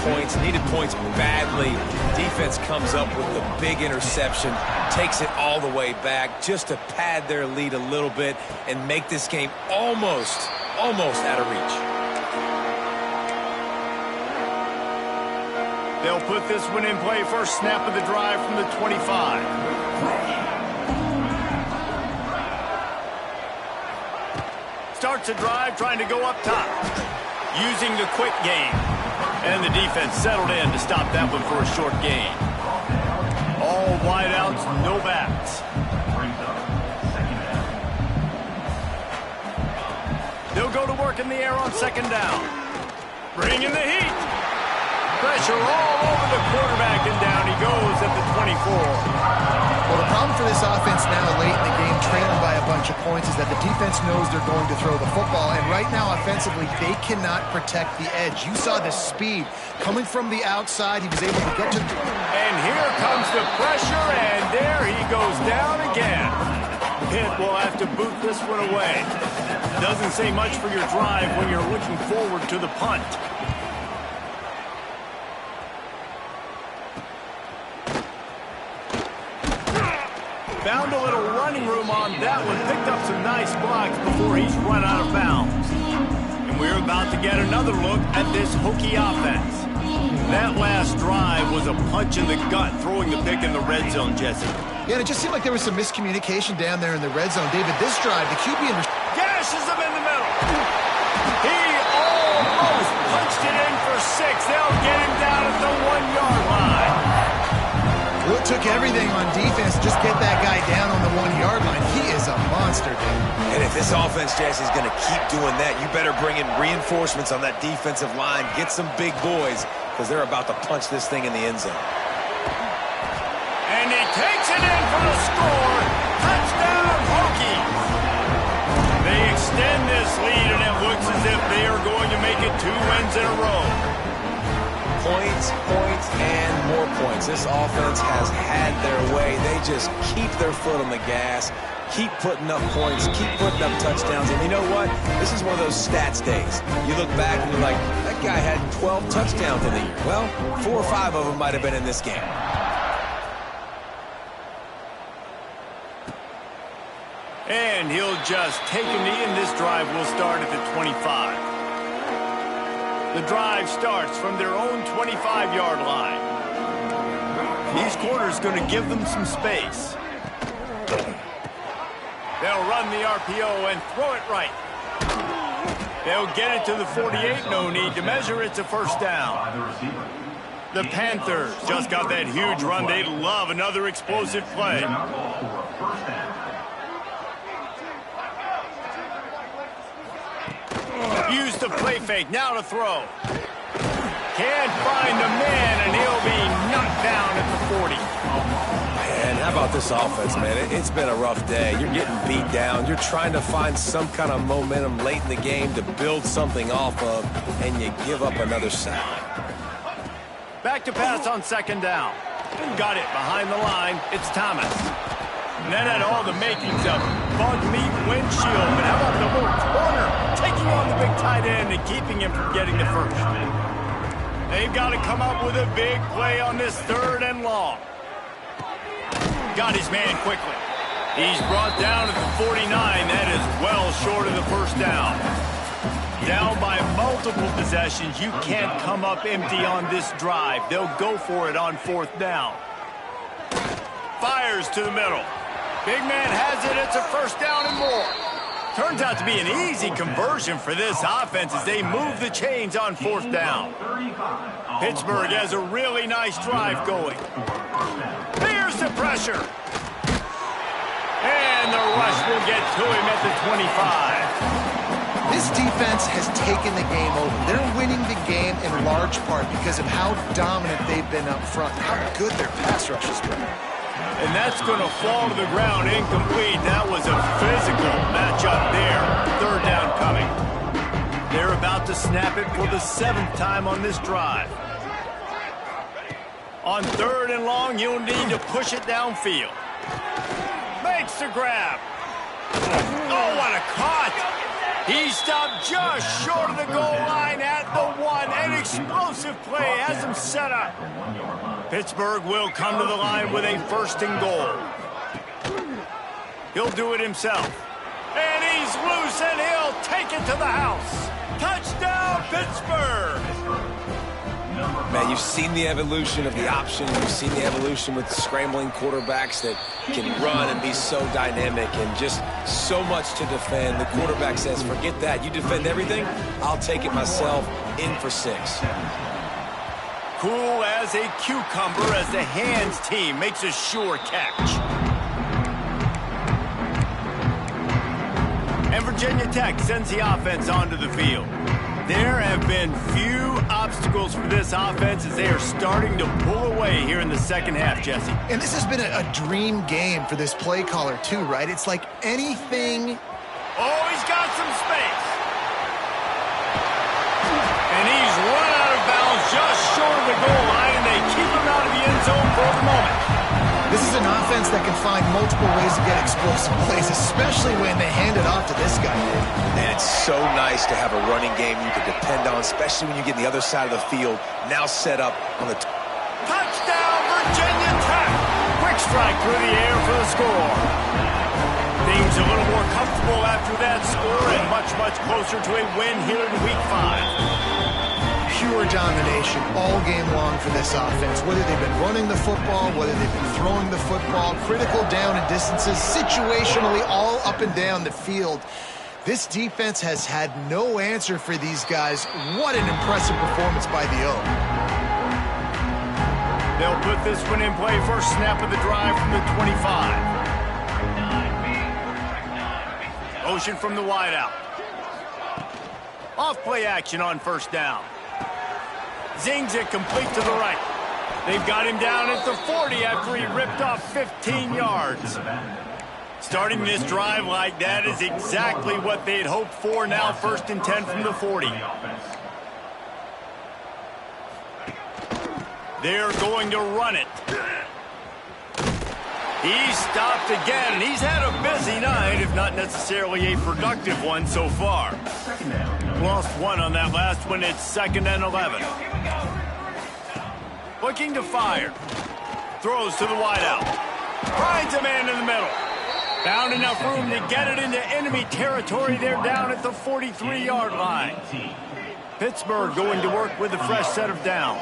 points badly. Defense comes up with the big interception, takes it all the way back just to pad their lead a little bit and make this game almost out of reach. They'll put this one in play. First snap of the drive from the 25. Starts a drive trying to go up top. Using the quick game. And the defense settled in to stop that one for a short gain. All wideouts, no backs. They'll go to work in the air on second down. Bringing the heat. Pressure all over the quarterback, and down he goes at the 24. Well, the problem for this offense now late in the game, trailing by a bunch of points, is that the defense knows they're going to throw the football. And right now, offensively, they cannot protect the edge. You saw the speed coming from the outside. He was able to get to... And here comes the pressure, and there he goes down again. Pitt will have to boot this one away. Doesn't say much for your drive when you're looking forward to the punt. Found a little running room on that one. Picked up some nice blocks before he's run out of bounds. And we're about to get another look at this Hokie offense. That last drive was a punch in the gut, throwing the pick in the red zone, Jesse. Yeah, it just seemed like there was some miscommunication down there in the red zone. David, this drive, the QB... gashes him in the middle. He almost punched it in for 6. They'll get him down at the 1-yard line. Well, it took everything on defense to just get that guy down on the 1-yard line. He is a monster, dude. And if this offense, Jesse, is going to keep doing that, you better bring in reinforcements on that defensive line. Get some big boys, because they're about to punch this thing in the end zone. And he takes it in for the score. Touchdown, Hokies. They extend this lead, and it looks as if they are going to make it 2 wins in a row. Points, and more points. This offense has had their way. They just keep their foot on the gas, keep putting up points, keep putting up touchdowns. And you know what? This is one of those stats days. You look back and you're like, that guy had 12 touchdowns in the year. Well, 4 or 5 of them might have been in this game. And he'll just take a knee, and this drive will start at the 25. The drive starts from their own 25-yard line. These corners going to give them some space. They'll run the RPO and throw it right. They'll get it to the 48. No need to measure. It's a first down. The Panthers just got that huge run. They love another explosive play. Use the play fake, now to throw. Can't find the man, and he'll be knocked down at the 40. Man, how about this offense, man? It's been a rough day. You're getting beat down. You're trying to find some kind of momentum late in the game to build something off of, and you give up another sack. Back to pass on second down. Got it behind the line. It's Thomas. And that had all the makings of bug meat windshield. But how about the little corner taking on the big tight end and keeping him from getting the first? They've got to come up with a big play on this 3rd and long. Got his man quickly. He's brought down at the 49. That is well short of the first down. Down by multiple possessions. You can't come up empty on this drive. They'll go for it on 4th down. Fires to the middle. Big man has it. It's a first down and more. Turns out to be an easy conversion for this offense as they move the chains on 4th down. Pittsburgh has a really nice drive going. Here's the pressure. And And the rush will get to him at the 25. This defense has taken the game over. They're winning the game in large part because of how dominant they've been up front, how good their pass rush has been. And that's going to fall to the ground incomplete. That was a physical matchup there. Third down coming. They're about to snap it for the 7th time on this drive. On 3rd and long, you'll need to push it downfield. Makes the grab. Oh, what a cut! He stopped just short of the goal line at the 1. An explosive play has him set up. Pittsburgh will come to the line with a 1st and goal. He'll do it himself. And he's loose, and he'll take it to the house. Touchdown, Pittsburgh! Man, you've seen the evolution of the option. You've seen the evolution with scrambling quarterbacks that can run and be so dynamic and just so much to defend. The quarterback says, forget that. You defend everything, I'll take it myself. In for 6. Cool as a cucumber as the hands team makes a sure catch. And Virginia Tech sends the offense onto the field. There have been few obstacles for this offense as they are starting to pull away here in the 2nd half, Jesse. And this has been a dream game for this play caller too, right? It's like anything. Oh, he's got some space. And he's run out of bounds just short of the goal line, and they keep him out of the end zone for the moment. This is an offense that can find multiple ways to get explosive plays, especially when they hand it off to this guy. And it's so nice to have a running game you can depend on, especially when you get the other side of the field, now set up on the... Touchdown, Virginia Tech! Quick strike through the air for the score. Things a little more comfortable after that score and much, much closer to a win here in Week 5. Pure domination all game long for this offense. Whether they've been running the football, whether they've been throwing the football, critical down and distances, situationally all up and down the field. This defense has had no answer for these guys. What an impressive performance by the O. They'll put this one in play. First snap of the drive from the 25. Motion from the wideout. Off play action on 1st down. Zings it complete to the right. They've got him down at the 40 after he ripped off 15 yards. Starting this drive like that is exactly what they'd hoped for. Now 1st and 10 from the 40. They're going to run it. He's stopped again, and he's had a busy night, if not necessarily a productive one so far. Lost 1 on that last one. It's 2nd and 11. Looking to fire. Throws to the wideout. Finds a man in the middle. Found enough room to get it into enemy territory. They're down at the 43-yard line. Pittsburgh going to work with a fresh set of downs.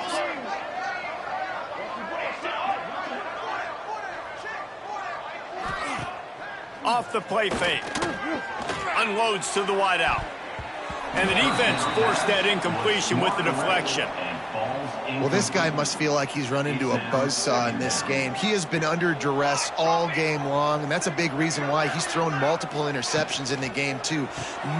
Off the play fake. Unloads to the wideout. And the defense forced that incompletion with the deflection. Well, this guy must feel like he's run into a buzzsaw in this game. He has been under duress all game long, and that's a big reason why he's thrown multiple interceptions in the game, too.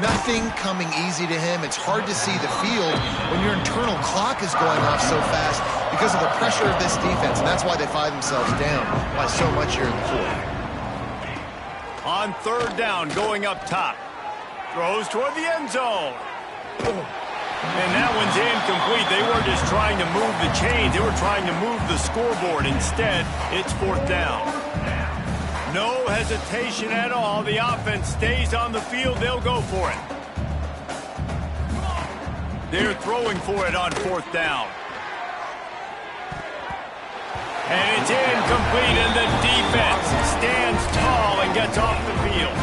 Nothing coming easy to him. It's hard to see the field when your internal clock is going off so fast because of the pressure of this defense, and that's why they find themselves down by so much here in the 4th. On 3rd down, going up top. Throws toward the end zone. And that one's incomplete. They weren't just trying to move the chains. They were trying to move the scoreboard. Instead, it's 4th down. No hesitation at all. The offense stays on the field. They'll go for it. They're throwing for it on 4th down. And it's incomplete, and the defense stands tall and gets off the field.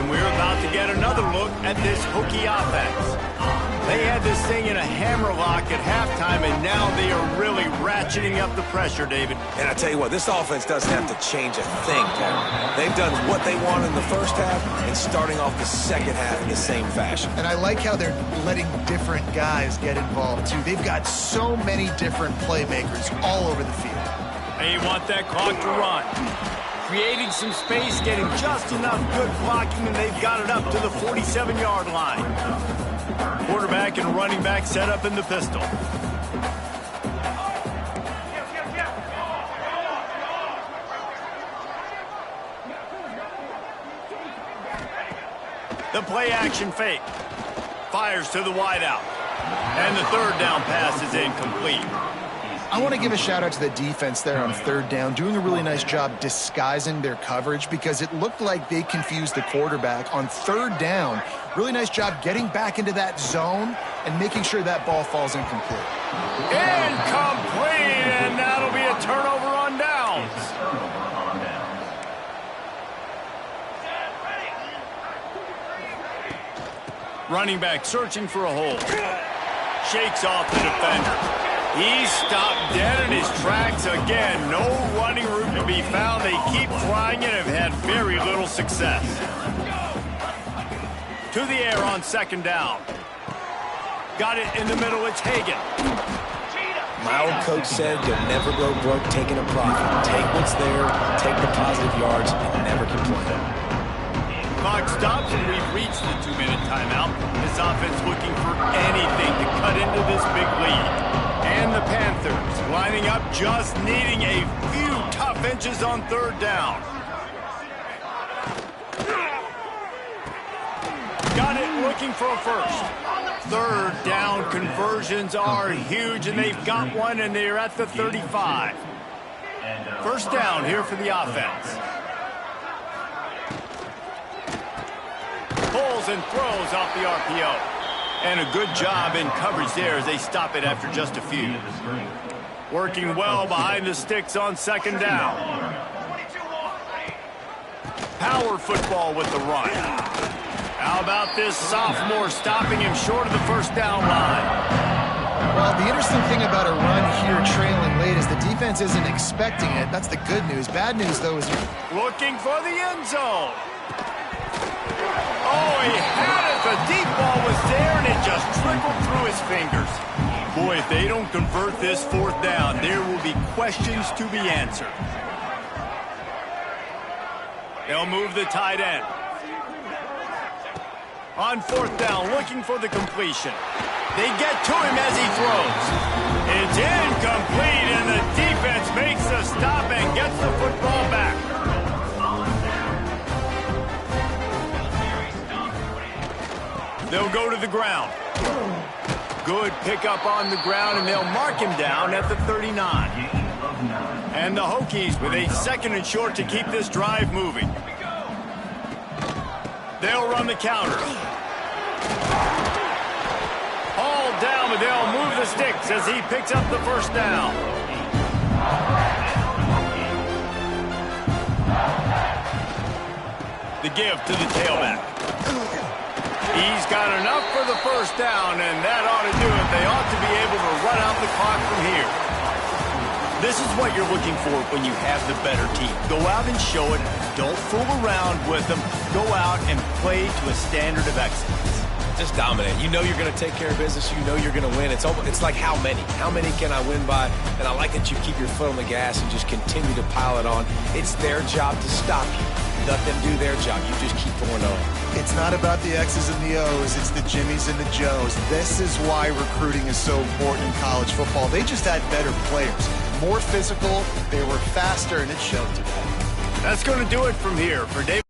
And we're about to get another look at this Hokie offense. They had this thing in a hammerlock at halftime, and now they are really ratcheting up the pressure, David. And I tell you what, this offense doesn't have to change a thing, Terry. They've done what they wanted in the 1st half and starting off the 2nd half in the same fashion. And I like how they're letting different guys get involved, too. They've got so many different playmakers all over the field. They want that clock to run. creating some space, getting just enough good blocking, and they've got it up to the 47-yard line. Quarterback and running back set up in the pistol. The play action fake. Fires to the wideout. And the third down pass is incomplete. I want to give a shout out to the defense there on third down, doing a really nice job disguising their coverage because it looked like they confused the quarterback on third down. Really nice job getting back into that zone and making sure that ball falls incomplete. Incomplete, and that'll be a turnover on downs. Running back searching for a hole. Shakes off the defender. He's stopped dead in his tracks again. No running room to be found. They keep trying and have had very little success. To the air on second down. Got it in the middle. It's Hagan. My old coach said you'll never go broke taking a profit. Take what's there, take the positive yards, and never complain. Clock stops and we've reached the 2-minute timeout. This offense looking for anything to cut into this big lead. And the Panthers lining up, just needing a few tough inches on third down. Got it, looking for a first. Third down conversions are huge, and they've got one, and they're at the 35. First down here for the offense. Pulls and throws off the RPO. And a good job in coverage there as they stop it after just a few. Working well behind the sticks on second down. Power football with the run. How about this sophomore stopping him short of the first down line? Well, the interesting thing about a run here trailing late is the defense isn't expecting it. That's the good news. Bad news, though, is... Looking for the end zone. Oh, he had it. The deep ball was there, and it just trickled through his fingers. Boy, if they don't convert this fourth down, there will be questions to be answered. They'll move the tight end. On fourth down, looking for the completion. They get to him as he throws. It's incomplete, and the defense makes the stop and gets the football back. They'll go to the ground. Good pickup on the ground, and they'll mark him down at the 39. And the Hokies with a second and short to keep this drive moving. They'll run the counter. Hauled down, but they'll move the sticks as he picks up the first down. The give to the tailback. He's got enough for the first down, and that ought to do it. They ought to be able to run out the clock from here. This is what you're looking for when you have the better team. Go out and show it. Don't fool around with them. Go out and play to a standard of excellence. Just dominate. You know you're going to take care of business. You know you're going to win. It's like how many? How many can I win by? And I like that you keep your foot on the gas and just continue to pile it on. It's their job to stop you. Let them do their job. You just keep going on. It's not about the X's and the O's. It's the Jimmies and the Joes. This is why recruiting is so important in college football. They just had better players. More physical. They were faster, and it showed today. That's going to do it from here. For David